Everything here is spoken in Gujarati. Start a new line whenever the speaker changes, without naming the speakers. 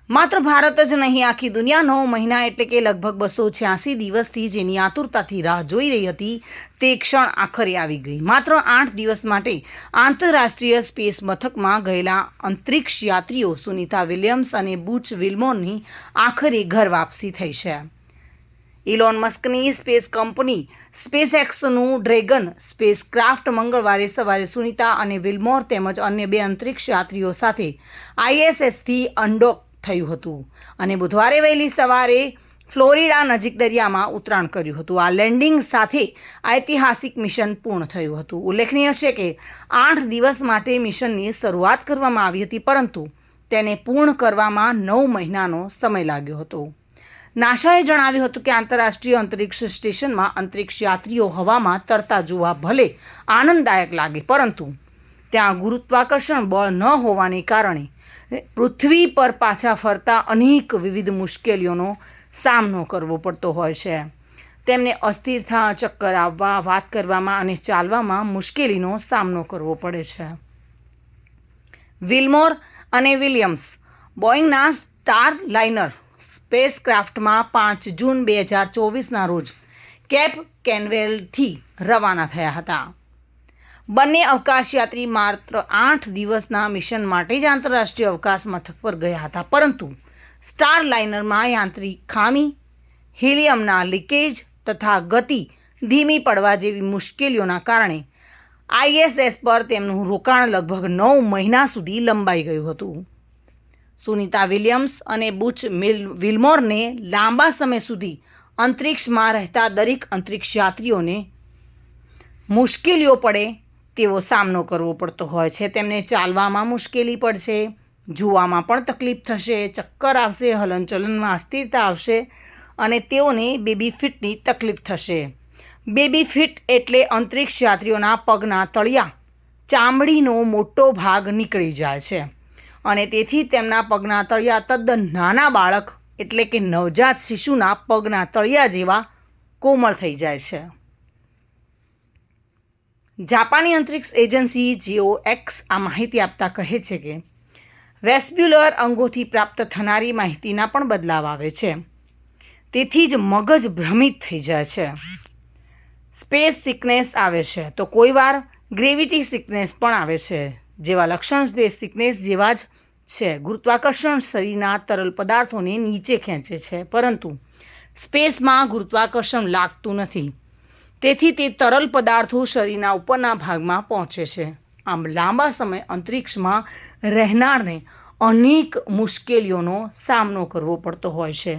માત્ર ભારત જ નહીં, આખી દુનિયા 9 મહિના એટલે કે લગભગ 286 દિવસથી જેની આતુરતાથી રાહ જોઈ રહી હતી તે ક્ષણ આખરે આવી ગઈ. માત્ર 8 દિવસ માટે આંતરરાષ્ટ્રીય સ્પેસ મથકમાં ગયેલા અંતરિક્ષ યાત્રીઓ સુનિતા વિલિયમ્સ અને બુચ વિલ્મોરની આખરે ઘર વાપસી થઈ છે. ઇલોન મસ્કની સ્પેસ કંપની સ્પેસએક્સનું ડ્રેગન સ્પેસક્રાફ્ટ મંગળવારે સવારે સુનિતા અને વિલ્મોર તેમજ અન્ય 2 અંતરિક્ષ યાત્રીઓ સાથે ISSથી અનડોક થયું હતું અને બુધવારે વહેલી સવારે ફ્લોરિડા નજીક દરિયામાં ઉતરાણ કર્યું હતું. આ લેન્ડિંગ સાથે ઐતિહાસિક મિશન પૂર્ણ થયું હતું. ઉલ્લેખનીય છે કે 8 દિવસ માટે મિશનની શરૂઆત કરવામાં આવી હતી, પરંતુ તેને પૂર્ણ કરવામાં 9 મહિનાનો સમય લાગ્યો હતો. નાસાએ જણાવ્યું હતું કે આંતરરાષ્ટ્રીય અંતરિક્ષ સ્ટેશનમાં અંતરિક્ષ યાત્રીઓ હવામાં તરતા જોવા ભલે આનંદદાયક લાગે, પરંતુ ત્યાં ગુરુત્વાકર્ષણ બળ ન હોવાને કારણે પૃથ્વી પર પાછા ફરતા અનેક વિવિધ મુશ્કેલીઓનો સામનો કરવો પડતો હોય છે. તેમને અસ્થિરતા, ચક્કર આવવા, વાત કરવામાં અને ચાલવામાં મુશ્કેલીનો સામનો કરવો પડે છે. વિલ્મોર અને વિલિયમ્સ બોઇંગના સ્ટાર લાઇનર સ્પેસક્રાફ્ટમાં 5 જૂન 2024ના રોજ કેપ કેનવેરલથી રવાના થયા હતા. બંને અવકાશયાત્રી માત્ર 8 દિવસના મિશન માટે જ આંતરરાષ્ટ્રીય અવકાશ મથક પર ગયા હતા, પરંતુ સ્ટાર લાઇનરમાં યાંત્રિક ખામી, હિલિયમના લીકેજ તથા ગતિ ધીમી પડવા જેવી મુશ્કેલીઓના કારણે ISS પર તેમનું રોકાણ લગભગ 9 મહિના સુધી લંબાઈ ગયું હતું. સુનિતા વિલિયમ્સ અને બુચ વિલ્મોરને લાંબા સમય સુધી અંતરિક્ષમાં રહેતા દરેક અંતરિક્ષ યાત્રીઓને મુશ્કેલીઓ પડે તેવો સામનો કરવો પડતો હોય છે. તેમને ચાલવામાં મુશ્કેલી પડશે, જોવામાં પણ તકલીફ થશે, ચક્કર આવશે, હલનચલનમાં અસ્થિરતા આવશે અને તેઓને બેબી ફીટની તકલીફ થશે. બેબી ફીટ એટલે અંતરિક્ષ યાત્રીઓના પગના તળિયા ચામડીનો મોટો ભાગ નીકળી જાય છે અને તેથી તેમના પગના તળિયા તદ્દન નાના બાળક એટલે કે નવજાત શિશુના પગના તળિયા જેવા કોમળ થઈ જાય છે. જાપાની અંતરિક્ષ એજન્સી JOX આ માહિતી આપતા કહે છે કે વેસ્બ્યુલર અંગોથી પ્રાપ્ત થનારી માહિતીના પણ બદલાવ આવે છે, તેથી જ મગજ ભ્રમિત થઈ જાય છે. સ્પેસ સિકનેસ આવે છે તો કોઈવાર ગ્રેવિટી સિકનેસ પણ આવે છે. જેવા લક્ષણ સ્પેસ સિકનેસ જેવા જ છે. ગુરુત્વાકર્ષણ શરીરના તરલ પદાર્થોને નીચે ખેંચે છે, પરંતુ સ્પેસમાં ગુરુત્વાકર્ષણ લાગતું નથી, તેથી તે તરલ પદાર્થો શરીરના ઉપરના ભાગમાં પહોંચે છે. આમ લાંબા સમય અંતરિક્ષમાં રહેનારને અનેક મુશ્કેલીઓનો સામનો કરવો પડતો હોય છે.